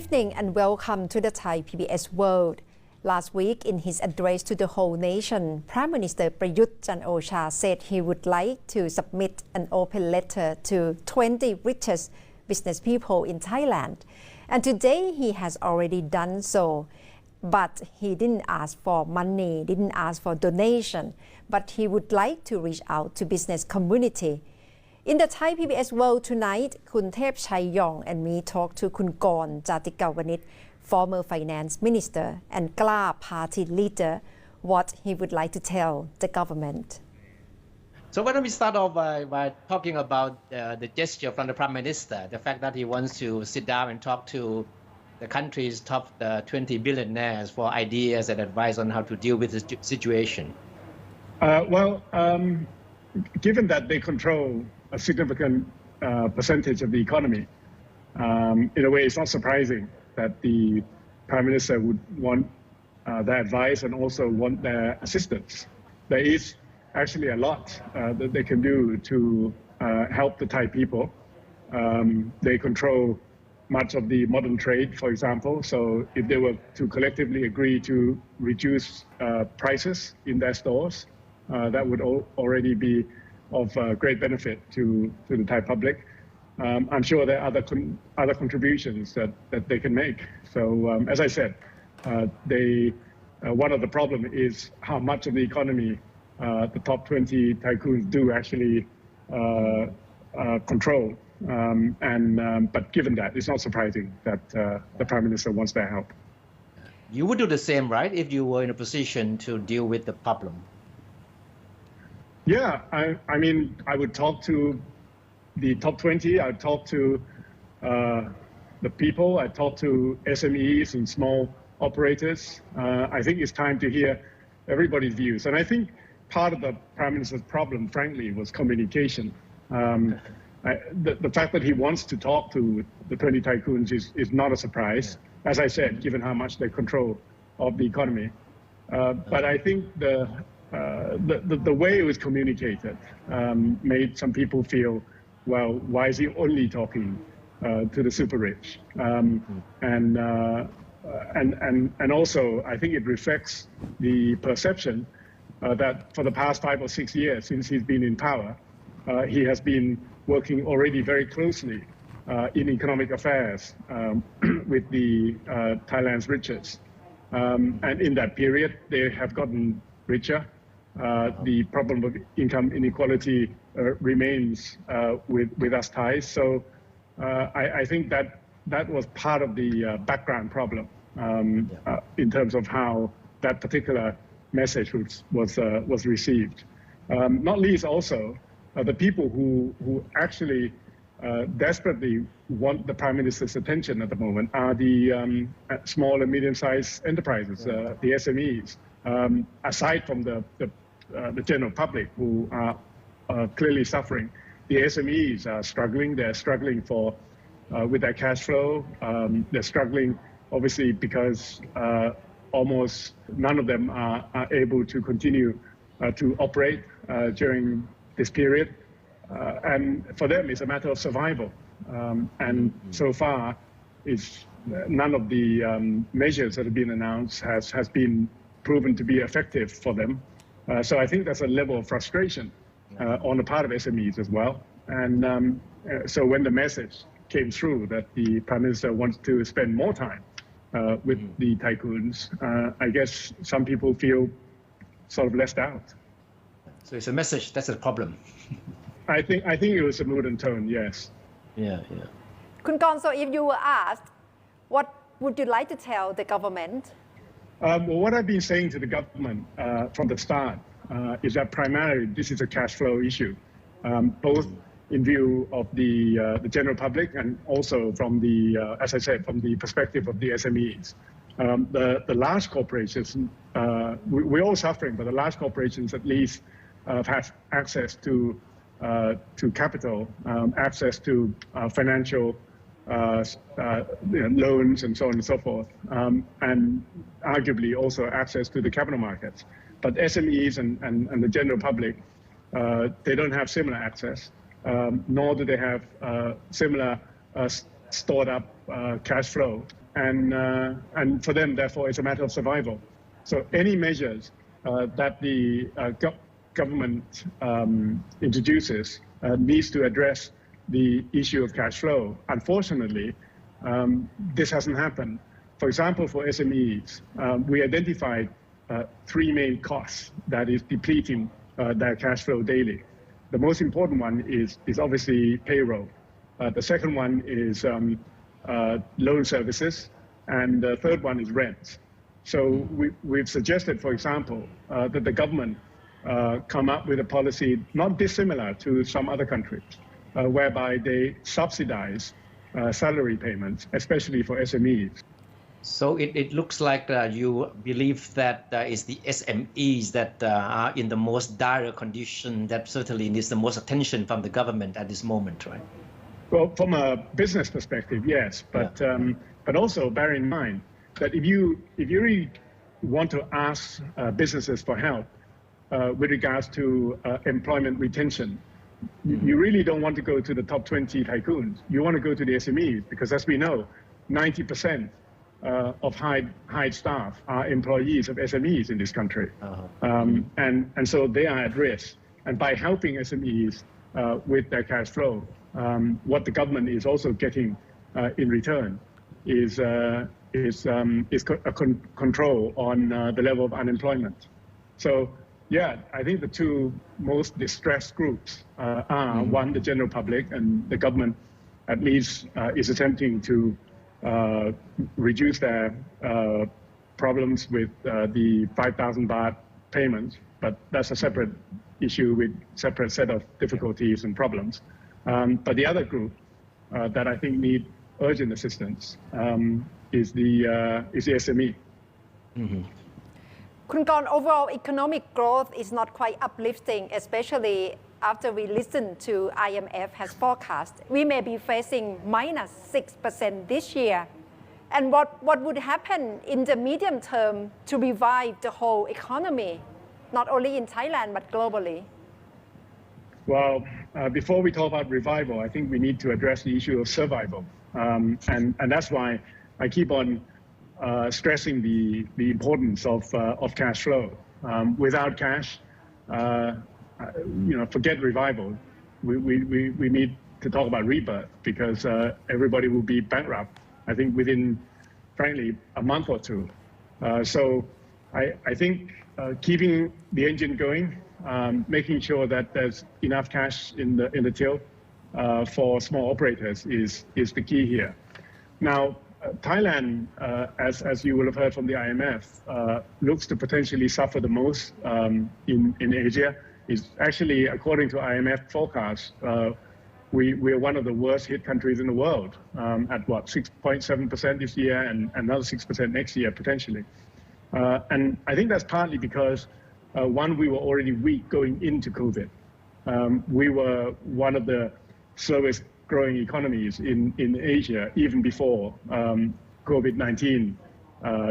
evening and welcome to the Thai PBS World. Last week, in his address to the whole nation, Prime Minister Prayut Chan-o-cha said he would like to submit an open letter to 20 richest business people in Thailand. And today he has already done so. But he didn't ask for money, didn't ask for donation, but he would like to reach out to business community. In the Thai PBS World tonight, Kun Thep Chaiyong and me talk to Kun Korn Jatikawanit, former finance minister and Kla party leader, what he would like to tell the government. So why don't we start off by talking about the gesture from the Prime Minister, the fact that he wants to sit down and talk to the country's top 20 billionaires for ideas and advice on how to deal with the situation. Given that they control a significant percentage of the economy, in a way it's not surprising that the Prime Minister would want their advice and also want their assistance. There is actually a lot that they can do to help the Thai people. They control much of the modern trade, for example. So if they were to collectively agree to reduce prices in their stores, that would already be of great benefit to the Thai public. I'm sure there are other contributions that they can make. So as I said, one of the problems is how much of the economy the top 20 tycoons do actually control. But given that, it's not surprising that the Prime Minister wants their help. You would do the same, right, if you were in a position to deal with the problem? Yeah, I mean, I would talk to the top 20. I'd talk to the people. I'd talk to SMEs and small operators. I think it's time to hear everybody's views. And I think part of the Prime Minister's problem, frankly, was communication. The fact that he wants to talk to the 20 tycoons is not a surprise, as I said, given how much they control of the economy. But I think the way it was communicated made some people feel, well, why is he only talking to the super rich? And also, I think it reflects the perception that for the past 5 or 6 years since he's been in power, he has been working already very closely in economic affairs with the Thailand's richest. And in that period, they have gotten richer. The problem of income inequality remains with us Thais. So I think that was part of the background problem in terms of how that particular message was received. Not least also, the people who actually desperately want the Prime Minister's attention at the moment are the small and medium-sized enterprises, the SMEs. Aside from the general public who are clearly suffering, the SMEs are struggling. They're struggling with their cash flow. They're struggling, obviously, because almost none of them are able to continue to operate during this period. And for them, it's a matter of survival. And so far, none of the measures that have been announced has been proven to be effective for them. So I think there's a level of frustration on the part of SMEs as well. And so when the message came through that the Prime Minister wants to spend more time with the tycoons, I guess some people feel sort of left out. So it's a message, that's a problem. I think it was a mood and tone, yes. Yeah. Kun Korn, so if you were asked, what would you like to tell the government? Well, what I've been saying to the government from the start is that primarily this is a cash flow issue, both in view of the general public and also from the, as I said, from the perspective of the SMEs. The large corporations, we're all suffering, but the large corporations at least have access to capital, access to financial loans and so on and so forth, and arguably also access to the capital markets. But SMEs and the general public, they don't have similar access, nor do they have similar stored up cash flow and for them, therefore, it's a matter of survival. So any measures that the government introduces needs to address the issue of cash flow. Unfortunately, this hasn't happened. For example, for SMEs, we identified three main costs that is depleting their cash flow daily. The most important one is obviously payroll. The second one is loan services, and the third one is rent. So we've suggested, for example, that the government come up with a policy not dissimilar to some other countries, whereby they subsidize salary payments, especially for SMEs. So it looks like you believe that it's the SMEs that are in the most dire condition that certainly needs the most attention from the government at this moment, right? Well, from a business perspective, yes, but also bear in mind that if you really want to ask businesses for help with regards to employment retention, you really don't want to go to the top 20 tycoons. You want to go to the SMEs because, as we know, 90% of high staff are employees of SMEs in this country. And so they are at risk. And by helping SMEs with their cash flow, what the government is also getting in return is control on the level of unemployment. So, yeah, I think the two most distressed groups are, one, the general public, and the government at least is attempting to reduce their problems with the 5,000 baht payments, but that's a separate issue with separate set of difficulties and problems. But the other group that I think need urgent assistance is the SME. Kun overall economic growth is not quite uplifting, especially after we listen to IMF has forecast. We may be facing minus 6% this year. And what would happen in the medium term to revive the whole economy, not only in Thailand, but globally? Well, before we talk about revival, I think we need to address the issue of survival. And that's why I keep on stressing the importance of cash flow. Without cash, forget revival. We need to talk about rebirth because everybody will be bankrupt, I think, within, frankly, a month or two. So I think keeping the engine going, making sure that there's enough cash in the till for small operators is the key here. Now, Thailand, as you will have heard from the IMF, looks to potentially suffer the most in Asia. Is actually, according to IMF forecasts, we're one of the worst hit countries in the world at 6.7% this year and another 6% next year potentially. And I think that's partly because one, we were already weak going into COVID. We were one of the slowest growing economies in Asia even before COVID-19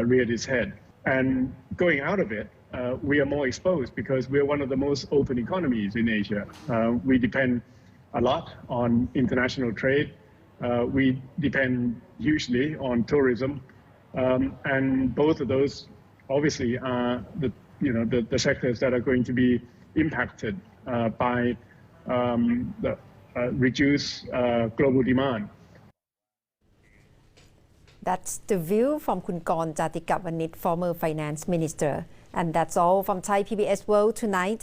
reared its head. And going out of it, we are more exposed because we're one of the most open economies in Asia. We depend a lot on international trade. We depend hugely on tourism. And both of those obviously are the sectors that are going to be impacted by the reduced global demand. That's the view from Kun Jatikawanit, former finance minister. And that's all from Thai PBS World tonight.